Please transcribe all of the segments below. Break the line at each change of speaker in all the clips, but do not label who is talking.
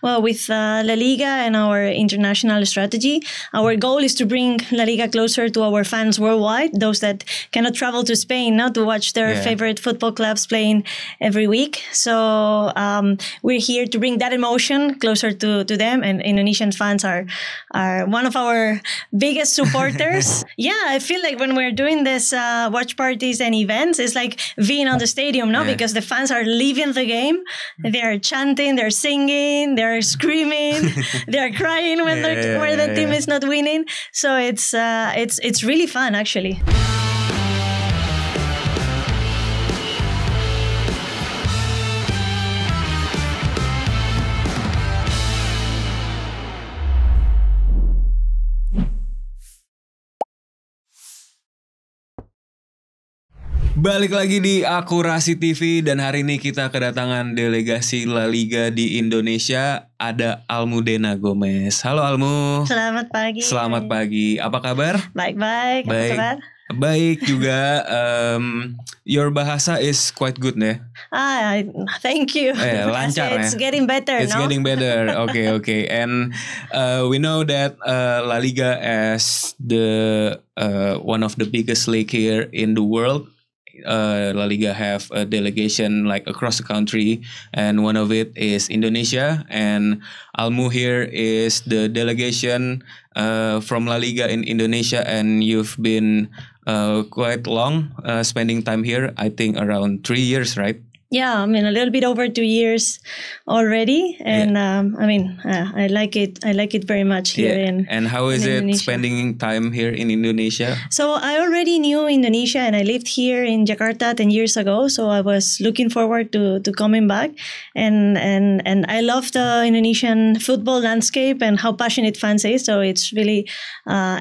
Well, with La Liga and our international strategy, our goal is to bring La Liga closer to our fans worldwide, those that cannot travel to Spain not to watch their favorite football clubs playing every week. So we're here to bring that emotion closer to them, and Indonesian fans are one of our biggest supporters. Yeah, I feel like when we're doing this watch parties and events, it's like being on the stadium, no? Because the fans are living the game. They're chanting, they're singing, they're screaming, they're crying when the team is not winning. So it's really fun, actually.
Balik lagi di Akurasi TV dan hari ini kita kedatangan delegasi La Liga di Indonesia. Ada Almudena Gomez. Halo Almu.
Selamat pagi.
Selamat pagi. Apa kabar?
Baik-baik. Apa kabar?
Baik juga. Your bahasa is quite good, ya?
Thank you.
Lancar,
It's getting better,
It's getting better. Okay. And we know that La Liga as the one of the biggest league here in the world. La Liga have a delegation like across the country, and one of it is Indonesia, and Almu here is the delegation from La Liga in Indonesia, and you've been quite long spending time here. I think around 3 years, right?
Yeah, I mean a little bit over 2 years already, and I like it. I like it very much here in.
And how is it spending time here in Indonesia?
So I already knew Indonesia, and I lived here in Jakarta 10 years ago. So I was looking forward to coming back, and I love the Indonesian football landscape and how passionate fans is. So it's really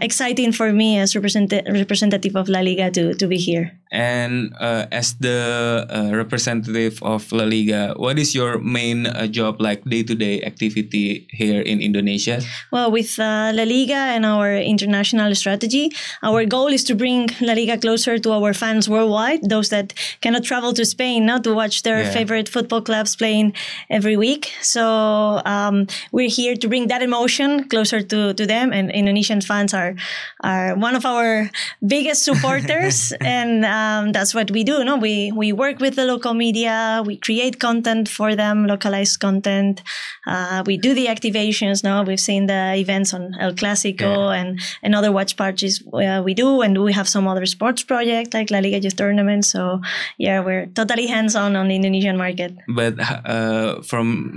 exciting for me as representative of La Liga to be here.
And as the representative of La Liga, what is your main job, like day-to-day activity here in Indonesia?
Well, with La Liga and our international strategy, our goal is to bring La Liga closer to our fans worldwide, those that cannot travel to Spain not to watch their favorite football clubs playing every week. So we're here to bring that emotion closer to them, and Indonesian fans are one of our biggest supporters. And that's what we do. No, we work with the local media. We create content for them, localized content. We do the activations. No, we've seen the events on El Clasico and other watch parties we do, and we have some other sports projects like La Liga Youth Tournament. So yeah, we're totally hands-on on the Indonesian market.
But from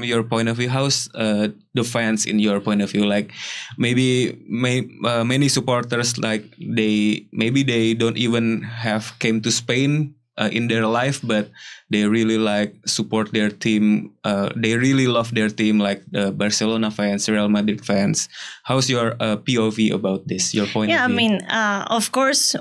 your point of view, how's the fans in your point of view? Like many supporters, like they don't even have came to Spain in their life, but they really support their team. They really love their team, like the Barcelona fans, Real Madrid fans. How's your POV about this? Your point of view?
Yeah, I mean, of course,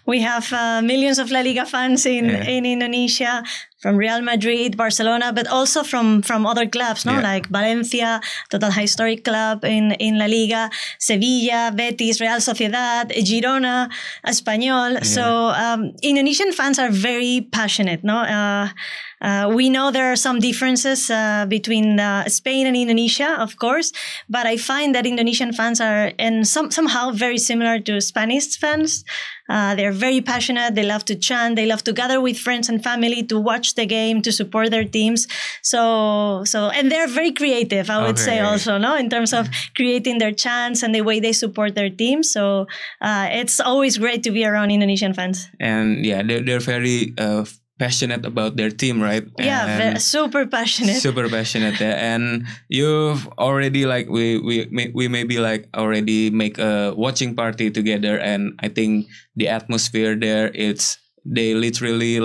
we have millions of La Liga fans in Indonesia, from Real Madrid, Barcelona, but also from other clubs, like Valencia, total historic club in La Liga, Sevilla, Betis, Real Sociedad, Girona, Espanyol. So Indonesian fans are very passionate, we know there are some differences between Spain and Indonesia, of course, but I find that Indonesian fans are somehow very similar to Spanish fans. They're very passionate. They love to chant. They love to gather with friends and family to watch the game, to support their teams. And they're very creative, I would say also, in terms of creating their chants and the way they support their team. So it's always great to be around Indonesian fans.
And they're very passionate about their team, right?
Yeah, super passionate.
Super passionate, And you've already we maybe already make a watching party together, and I think the atmosphere there, they literally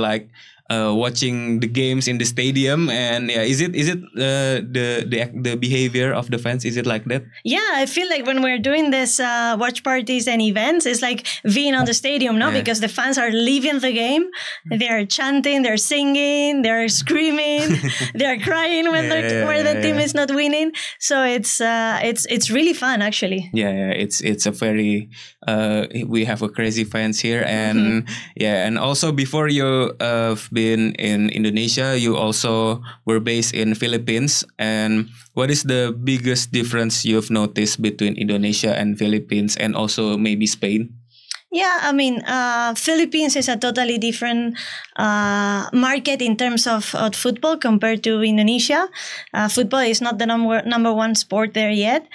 watching the games in the stadium. And is it the behavior of the fans, is it like that?
Yeah, I feel like when we're doing this watch parties and events, it's like being on the stadium, because the fans are living the game. They're chanting, they're singing, they're screaming, they're crying when the team is not winning. So it's really fun, actually.
It's a very we have a crazy fans here, and and also before you been in Indonesia. You also were based in Philippines. And what is the biggest difference you've noticed between Indonesia and Philippines, and also maybe Spain?
Yeah, I mean, Philippines is a totally different market in terms of football compared to Indonesia. Football is not the number one sport there yet.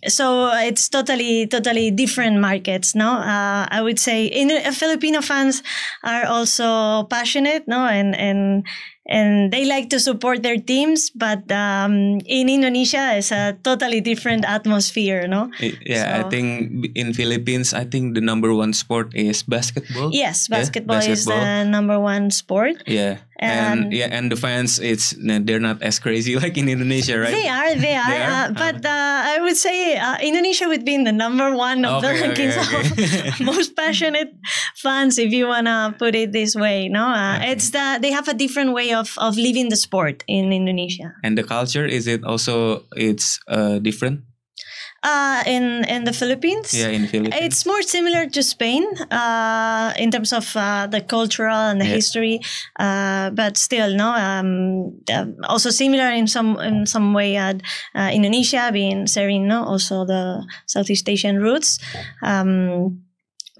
So it's totally different markets. No, I would say Filipino fans are also passionate. No, and they like to support their teams, but in Indonesia, it's a totally different atmosphere, no?
Yeah, so, I think in Philippines, I think the number one sport is basketball.
Yes, basketball is the number one sport.
Yeah. And the fans, they're not as crazy like in Indonesia, right?
They are. But I would say Indonesia would be in the number one of the rankings of most passionate fans, if you wanna put it this way. No, it's that they have a different way of living the sport in Indonesia.
And the culture, is it also different?
In the Philippines?
Yeah, in Philippines.
It's more similar to Spain in terms of the cultural and the history, but still, no. Also similar in some way at Indonesia, being sharing, no, also the Southeast Asian roots.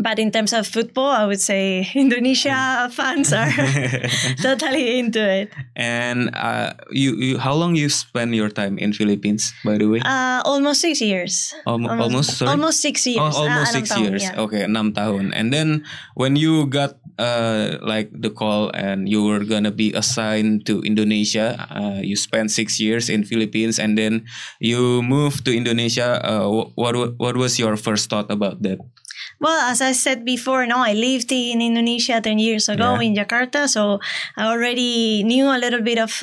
But in terms of football, I would say Indonesia fans are totally into it.
And you how long you spend your time in Philippines, by the way?
Almost 6 years.
Almost
6 years.
Almost 6 years. Yeah. Okay, 6 tahun. And then when you got like the call and you were gonna be assigned to Indonesia, you spent 6 years in Philippines, and then you moved to Indonesia. What was your first thought about that?
Well, as I said before, no, I lived in Indonesia 10 years ago in Jakarta, so I already knew a little bit of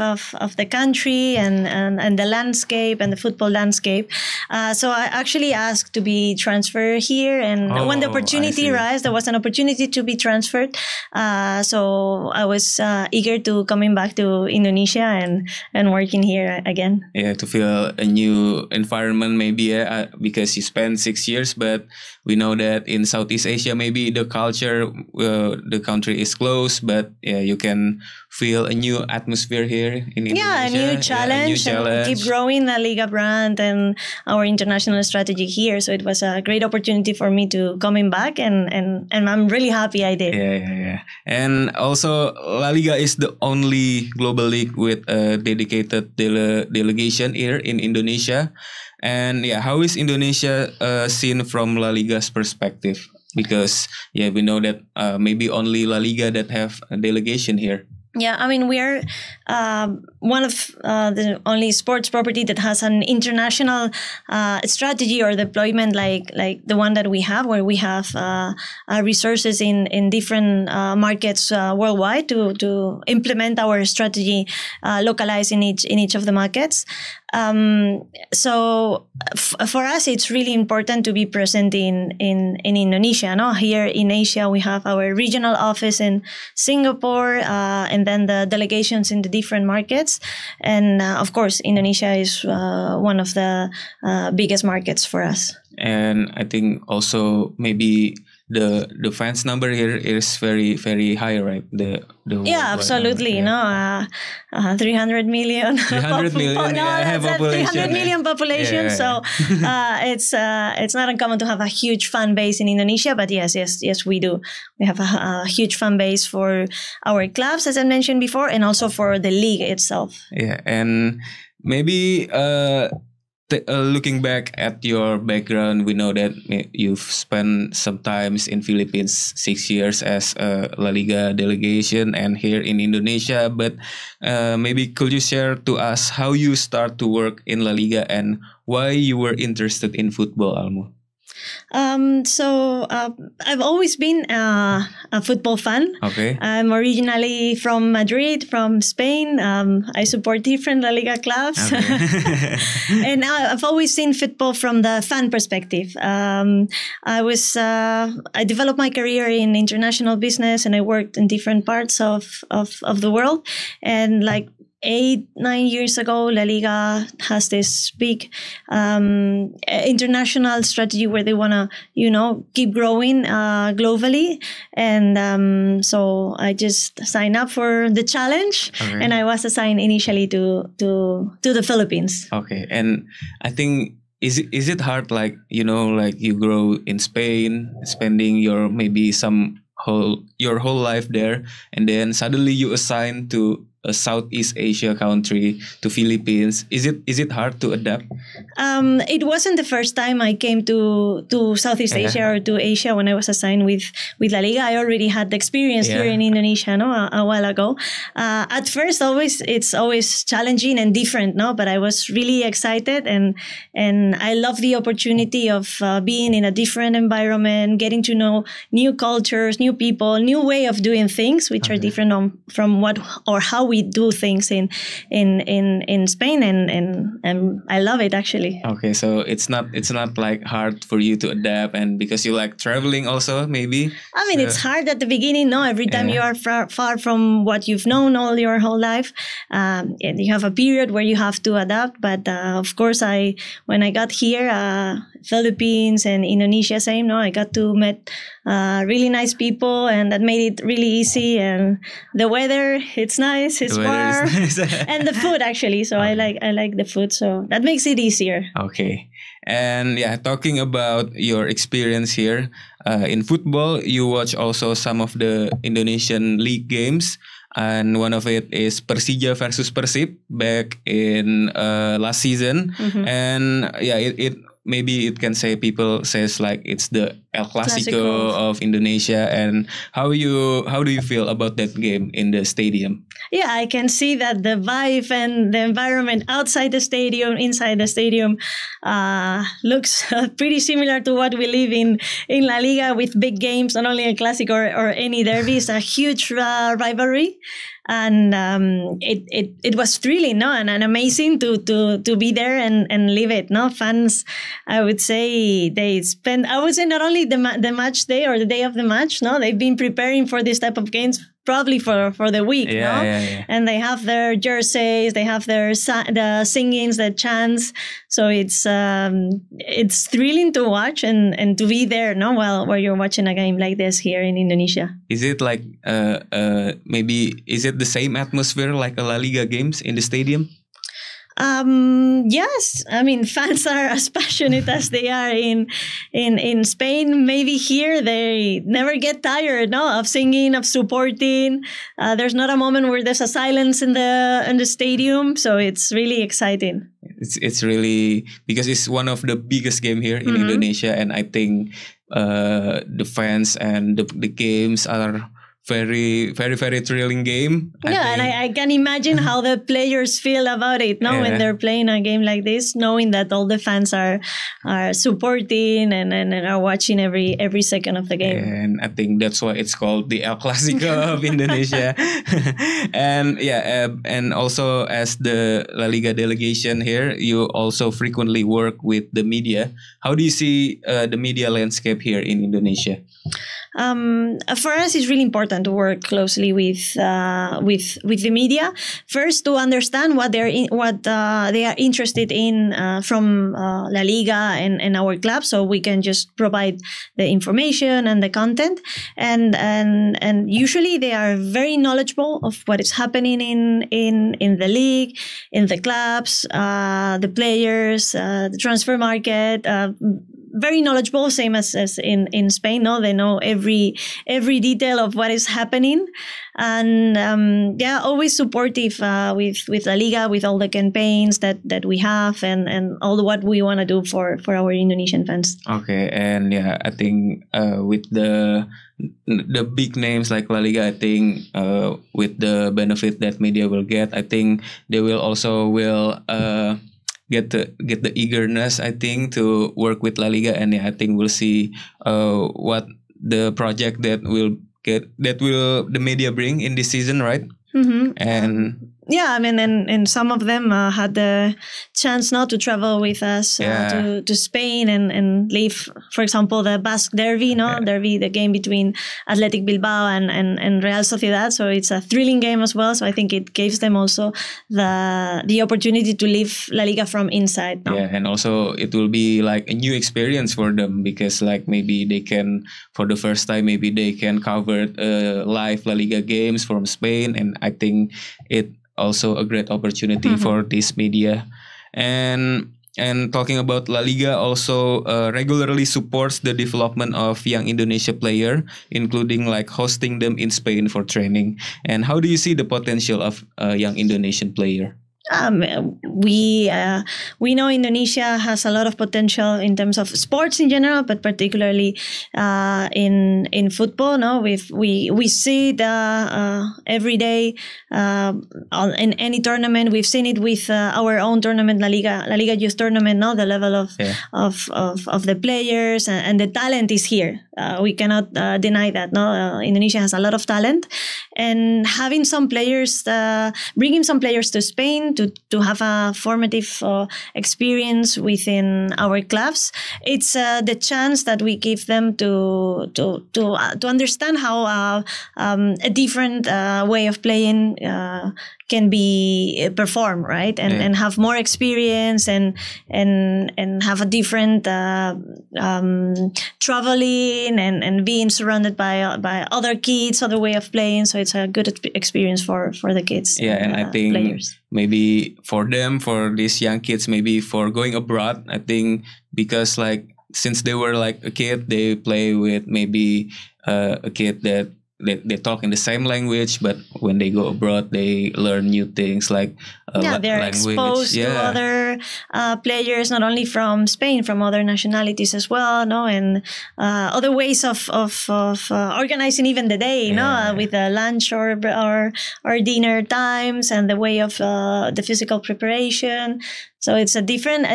the country and the landscape and the football landscape. So I actually asked to be transferred here, and when the opportunity arose, there was an opportunity to be transferred. So I was eager to coming back to Indonesia and working here again.
Yeah, to feel a new environment, maybe, because you spent 6 years, but we know that in Southeast Asia, maybe the culture, the country is close, but you can feel a new atmosphere here in Indonesia.
Yeah, a new challenge. And keep growing the Liga brand and our international strategy here. So it was a great opportunity for me to coming back, and I'm really happy I did.
Yeah. And also, La Liga is the only global league with a dedicated delegation here in Indonesia. And how is Indonesia seen from La Liga's perspective? Because we know that maybe only La Liga that have a delegation here.
Yeah, I mean, we are one of the only sports property that has an international strategy or deployment like the one that we have, where we have resources in different markets worldwide to implement our strategy localized in each of the markets. So for us, it's really important to be present in Indonesia. No, here in Asia, we have our regional office in Singapore, and then the delegations in the different markets. And of course, Indonesia is one of the biggest markets for us.
And I think also maybe the fans number here is very, very high, right?
Absolutely.
Number,
300 million.
300 million. Population.
300 million population. So it's not uncommon to have a huge fan base in Indonesia. But yes, we do. We have a huge fan base for our clubs, as I mentioned before, and also for the league itself.
Yeah, and maybe looking back at your background, we know that you've spent some times in Philippines, 6 years as a La Liga delegation, and here in Indonesia. But maybe could you share to us how you start to work in La Liga and why you were interested in football, Almo?
So I've always been a football fan.
Okay.
I'm originally from Madrid, from Spain. I support different La Liga clubs. Okay. And I've always seen football from the fan perspective. I developed my career in international business, and I worked in different parts of the world. And like 8-9 years ago, La Liga has this big international strategy where they want to, keep growing globally. And so I just signed up for the challenge, and I was assigned initially to the Philippines.
Okay, and I think is it hard, like you grow in Spain, spending your whole life there, and then suddenly you assign to a Southeast Asia country, to Philippines. Is it hard to adapt?
It wasn't the first time I came to Southeast Asia or to Asia when I was assigned with La Liga. I already had the experience here in Indonesia, a while ago. At first, it's always challenging and different, but I was really excited, and I love the opportunity of being in a different environment, getting to know new cultures, new people, new way of doing things, which are different from what or how we do things in Spain, and I love it actually.
Okay, so it's not like hard for you to adapt, and because you like traveling also, maybe.
I mean, it's hard at the beginning. No, every time you are far from what you've known all your whole life, you have a period where you have to adapt. But of course, when I got here, Philippines and Indonesia, same. No, I got to meet really nice people, and that made it really easy. And the weather, it's nice, it's warm, and the food actually. So I like the food, so that makes it easier.
Okay, and talking about your experience here in football, you watch also some of the Indonesian league games. And one of it is Persija versus Persib back in last season, and it maybe it can say people says like it's the El Clasico of Indonesia. And how do you feel about that game in the stadium?
Yeah, I can see that the vibe and the environment outside the stadium, inside the stadium, looks pretty similar to what we live in La Liga, with big games, not only a Clasico or any derby. It's a huge rivalry. And it was thrilling, and amazing to be there and live it. Fans, I would say they spend. I would say not only the match day or the day of the match. They've been preparing for this type of games probably for the week. And they have their jerseys, they have their the singings, the chants. So it's thrilling to watch and to be there. While you're watching a game like this here in Indonesia.
Is it like maybe is it the same atmosphere like a La Liga games in the stadium?
Yes, I mean, fans are as passionate as they are in Spain. Maybe here they never get tired, of singing, of supporting. There's not a moment where there's a silence in the stadium, so it's really exciting.
It's really, because it's one of the biggest game here in Indonesia, and I think the fans and the games are very, very, very thrilling game.
And I can imagine how the players feel about it, when they're playing a game like this, knowing that all the fans are supporting and are watching every second of the game.
And I think that's why it's called the El Clasico of Indonesia. And and also as the La Liga delegation here, you also frequently work with the media. How do you see the media landscape here in Indonesia?
For us, it's really important to work closely with the media. First, to understand what they are interested in from La Liga and our club, so we can just provide the information and the content. And usually they are very knowledgeable of what is happening in the league, in the clubs, the players, the transfer market. Very knowledgeable, same as in Spain. They know every detail of what is happening, and always supportive with La Liga, with all the campaigns that we have, and all what we want to do for our Indonesian fans.
Okay, and I think with the big names like La Liga, I think with the benefit that media will get, I think they will get the eagerness, I think, to work with La Liga. And I think we'll see what the project that will the media bring in this season, right?
Mm-hmm.
And
Yeah, I mean, and some of them had the chance not to travel with us to Spain and live, for example, the Basque Derby, Derby, the game between Athletic Bilbao and Real Sociedad. So it's a thrilling game as well. So I think it gives them also the opportunity to live La Liga from inside. No?
Yeah, and also it will be like a new experience for them because like maybe they can, for the first time, maybe they can cover live La Liga games from Spain, and I think it also a great opportunity for this media. And talking about La Liga also regularly supports the development of young Indonesia player, including like hosting them in Spain for training. And how do you see the potential of a young Indonesian player?
We know Indonesia has a lot of potential in terms of sports in general, but particularly in football. No, we see it every day in any tournament. We've seen it with our own tournament, La Liga Youth Tournament. No, the level of the players and the talent is here. We cannot deny that. No, Indonesia has a lot of talent, and having some players, bringing some players to Spain to have a formative experience within our clubs. It's the chance that we give them to understand how a different way of playing can be performed, right? And have more experience and have a different traveling and being surrounded by other kids, other way of playing. So it's a good experience for the kids.
Yeah, and I think
players.
Maybe for them, for these young kids, maybe for going abroad, I think because like since they were like a kid, they play with maybe a kid that they talk in the same language, but when they go abroad, they learn new things like
they're exposed to other players, not only from Spain, from other nationalities as well, no, and other ways of organizing even the day, with the lunch or dinner times and the way of the physical preparation. So it's a different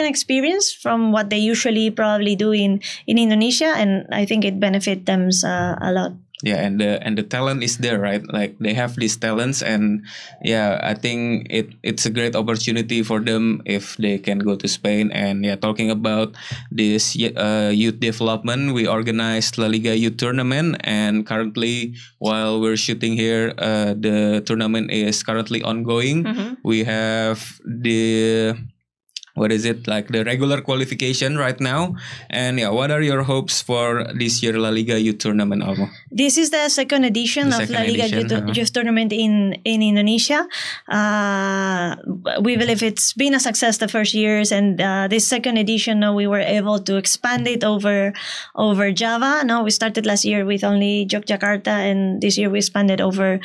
experience from what they usually probably do in Indonesia, and I think it benefits them a lot.
Yeah, and the talent is there, right? Like they have these talents, and I think it's a great opportunity for them if they can go to Spain. And talking about this youth development, we organized La Liga Youth Tournament, and currently while we're shooting here, the tournament is currently ongoing. We have the the regular qualification right now. And what are your hopes for this year La Liga Youth Tournament, Almo?
This is the second edition of La Liga Youth Tournament in Indonesia. We believe it's been a success the first years, and this second edition, we were able to expand it over Java. We started last year with only Yogyakarta, and this year we expanded over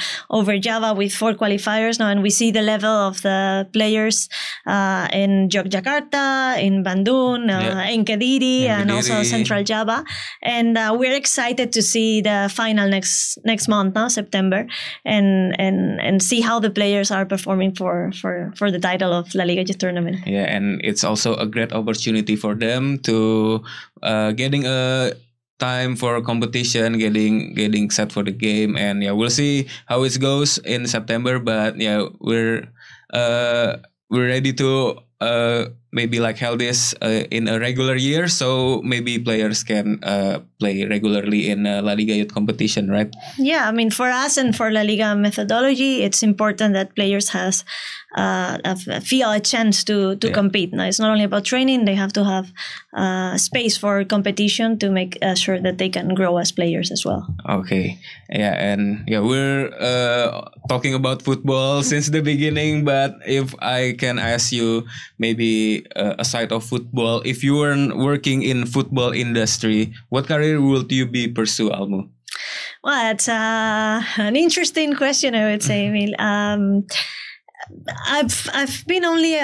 Java with 4 qualifiers. And we see the level of the players in Yogyakarta, in Bandung, in Kediri, and also Central Java. And we're excited to see the final next month, September, and see how the players are performing for the title of La Liga Youth Tournament.
Yeah, and it's also a great opportunity for them to getting a time for competition, getting set for the game, and we'll see how it goes in September. But we're ready to maybe like held this in a regular year, so maybe players can play regularly in La Liga Youth competition, right?
Yeah, I mean, for us and for La Liga methodology, it's important that players feel a chance to compete. Now, it's not only about training; they have to have space for competition to make sure that they can grow as players as well.
Okay, and we're talking about football since the beginning, but if I can ask you, maybe aside of football, if you weren't working in football industry, what career would you be pursue, Almo?
Well, it's an interesting question, I would say, Emil. I've been only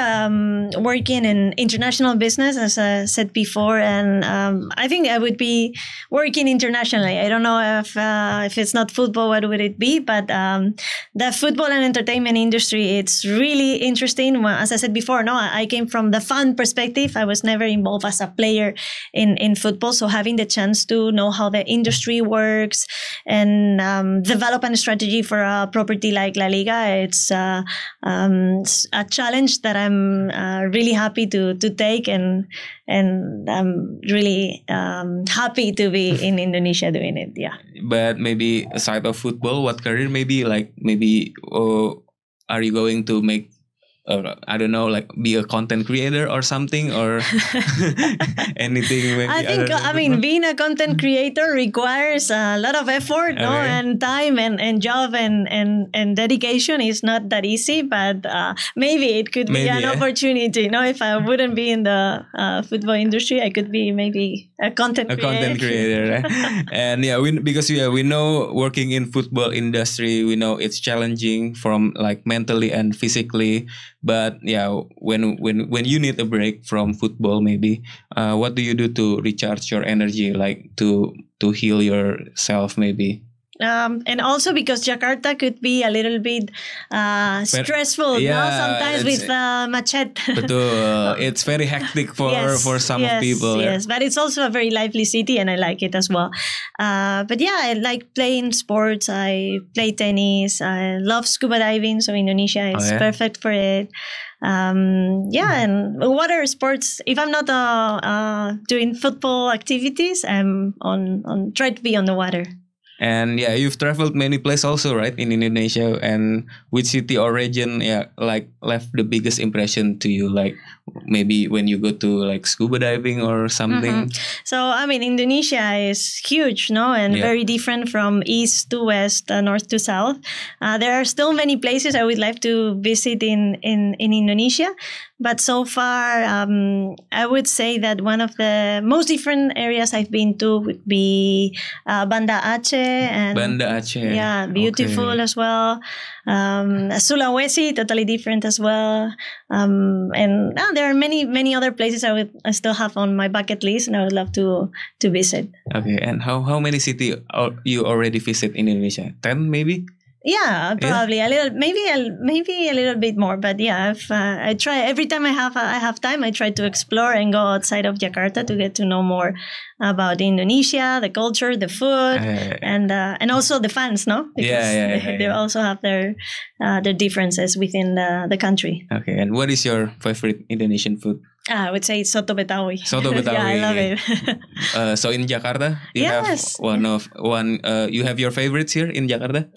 working in international business, as I said before, and I think I would be working internationally. I don't know if it's not football, what would it be? But the football and entertainment industry, it's really interesting. Well, as I said before, no, I came from the fan perspective. I was never involved as a player in football, so having the chance to know how the industry works and develop a strategy for a property like La Liga, it's a challenge that I'm really happy to take, and I'm really happy to be in Indonesia doing it. Yeah.
But maybe aside of football, what career maybe are you going to make? I don't know, like be a content creator or something, or anything. Maybe,
I think, I mean, being a content creator requires a lot of effort, no, and time and job and dedication is not that easy. But maybe it could be an opportunity. You know, if I wouldn't be in the football industry, I could be maybe a content
creator. Right? And because we know working in football industry, we know it's challenging from like mentally and physically. But when you need a break from football, maybe what do you do to recharge your energy, like to heal yourself, maybe?
And also because Jakarta could be a little bit stressful, sometimes with macet.
Betul. It's very hectic for some people.
Yes, but it's also a very lively city, and I like it as well. But I like playing sports. I play tennis. I love scuba diving, so Indonesia is perfect for it. And water sports. If I'm not doing football activities, I'm on try to be on the water.
And you've traveled many places also, right, in Indonesia. And which city or region, like left the biggest impression to you? Like maybe when you go to like scuba diving or something.
Mm-hmm. So I mean, Indonesia is huge, no, and very different from east to west, north to south. There are still many places I would like to visit in Indonesia. But so far, I would say that one of the most different areas I've been to would be Banda Aceh. And
Banda Aceh.
Yeah, beautiful as well. Sulawesi, totally different as well. And there are many other places I still have on my bucket list, and I would love to visit.
Okay, and how many cities you already visit in Indonesia? 10 maybe?
Yeah, probably a little, maybe a little bit more. But I try every time I have time. I try to explore and go outside of Jakarta to get to know more about Indonesia, the culture, the food, and also the fans, no? Because they also have their differences within the country.
Okay, and what is your favorite Indonesian food?
I would say soto Betawi.
Soto Betawi.
Yeah, I love it.
So in Jakarta, you have you have your favorites here in Jakarta?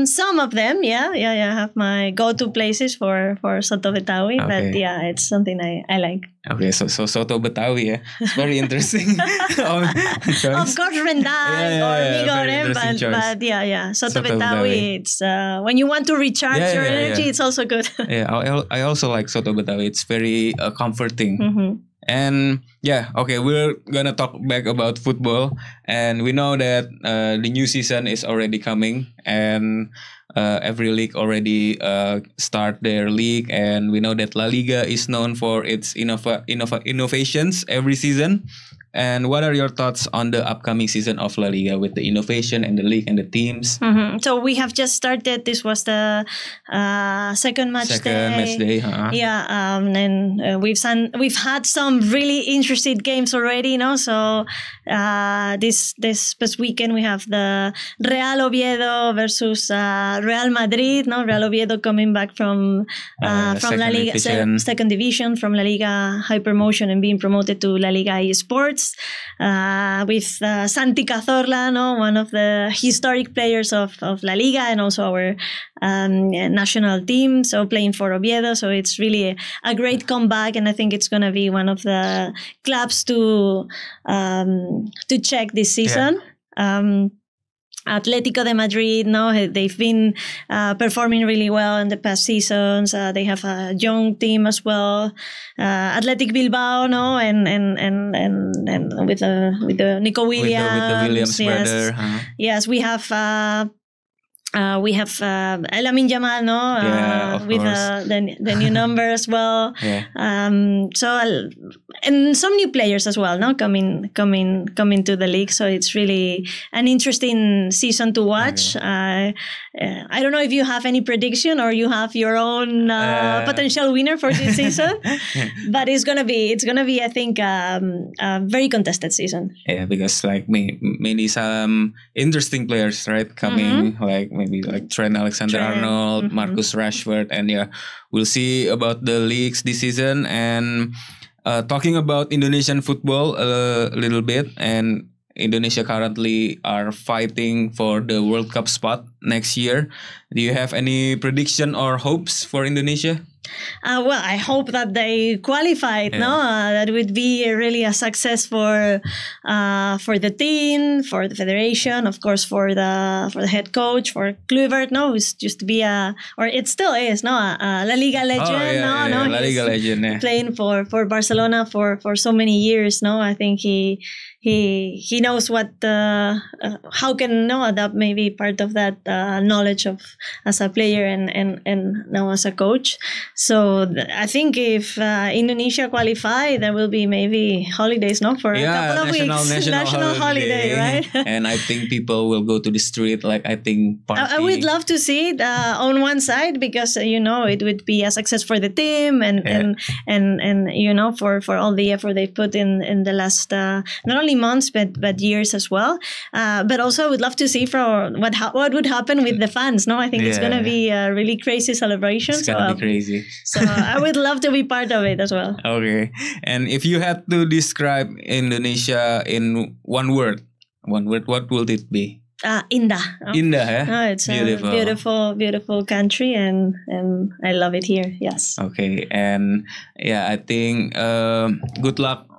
Some of them, I have my go-to places for soto Betawi, but it's something I like.
Okay, so soto Betawi, it's very interesting.
Of course, rendang or mie goreng, but soto Betawi. It's when you want to recharge your energy, it's also good.
I also like soto Betawi. It's very comforting.
Mm-hmm.
And we're gonna talk back about football, and we know that the new season is already coming, and every league already start their league, and we know that La Liga is known for its innovations every season. And what are your thoughts on the upcoming season of La Liga with the innovation and the league and the teams?
Mm-hmm. So we have just started. This was the second match day. And we've had some really interesting games already. You know, so this past weekend we have the Real Oviedo versus Real Madrid. No, Real Oviedo coming back from La Liga second division from La Liga High Promotion and being promoted to La Liga eSports. With Santi Cazorla, one of the historic players of La Liga and also our national team, so playing for Oviedo. So it's really a great comeback, and I think it's going to be one of the clubs to check this season. Atletico de Madrid, they've been performing really well in the past seasons. They have a young team as well. Athletic Bilbao, and with the Nico Williams,
with the Williams brother.
Yes, we have we have Lamine Yamal, no, with the new number as well.
Yeah.
And some new players as well, no, coming to the league. So it's really an interesting season to watch. Okay. I don't know if you have any prediction or you have your own potential winner for this season, but it's gonna be I think a very contested season.
Yeah, because like many some interesting players, right, coming like maybe like Trent Alexander-Arnold, Marcus Rashford, and yeah, we'll see about the leagues this season. And talking about Indonesian football a little bit, and Indonesia currently are fighting for the World Cup spot next year. Do you have any prediction or hopes for Indonesia?
Well, I hope that they qualified. Yeah. No, that would be really a success for the team, for the federation, of course, for the head coach, for Kluivert. No, it's just to be it still is. No, a La Liga legend.
La Liga legend. Yeah.
Playing for Barcelona for so many years. No, I think he knows what how can that may be part of that knowledge of as a player and now as a coach. So I think if Indonesia qualify, there will be maybe holidays, for a couple of weeks. National holiday, right?
And I think people will go to the street, like I think party.
I would love to see it on one side because it would be a success for the team and for all the effort they put in the last not only months but years as well. But also I would love to see for what would happen with the fans. No, I think it's gonna be a really crazy celebration.
It's gonna be crazy.
So I would love to be part of it as well.
Okay. And if you had to describe Indonesia in one word, what would it be?
Indah.
Indah, yeah?
It's beautiful. A beautiful country and I love it here. Yes.
Okay. And yeah, I think good luck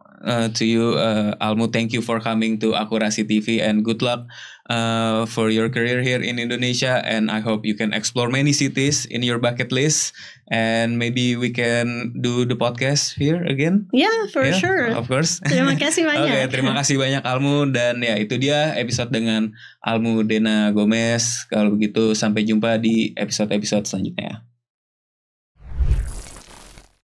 to you, Almu. Thank you for coming to Akurasi TV and good luck for your career here in Indonesia. And I hope you can explore many cities in your bucket list. And maybe we can do the podcast here again.
Yeah, for sure.
Of course.
Terima kasih banyak.
Oke, terima kasih banyak Almu. Dan ya itu dia episode dengan Almu Dena Gomez. Kalau begitu sampai jumpa di episode-episode selanjutnya.